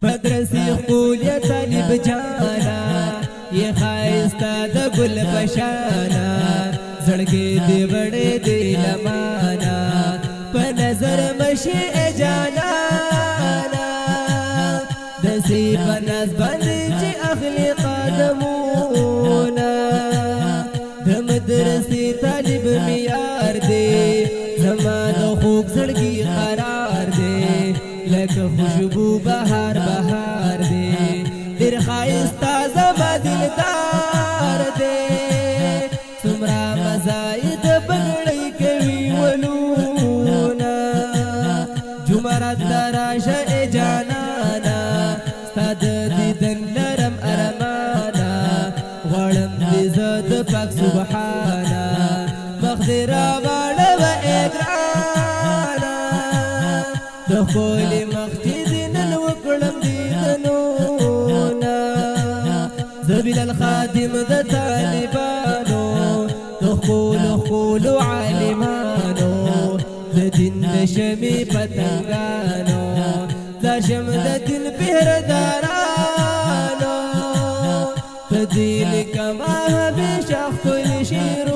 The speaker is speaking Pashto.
مدرسې خپل یا طالب جانا یہ خایستا د ګل بشانا زړګي دی وړې دی لمانا په نظر مشي جانا دسی په ناز باندې چې اخلي قدمونه د مدرسې طالب معیار دی زما د خوږ زړګي قرار دی لکه خوشبو بهار بهار دی ډېر ښایسته زما دلدار دی څومره مزه یې د پګړۍ کوي ولونه جمعرات ته راشه ای جانانا ستا د دیدن لرم ارمانا غواړم دې زه د پاک سبحانا مخ دې راواړوه ای ګرانه د ښکلي مخ چې دې نن وکړم دیدنونه زه بلال خادم د طالبانو د ښکلو عالمانو د دین د شمې پتنګانو دا شم د دین پهردارانو ته دې لیکمه همیشه ښکلي شعرونه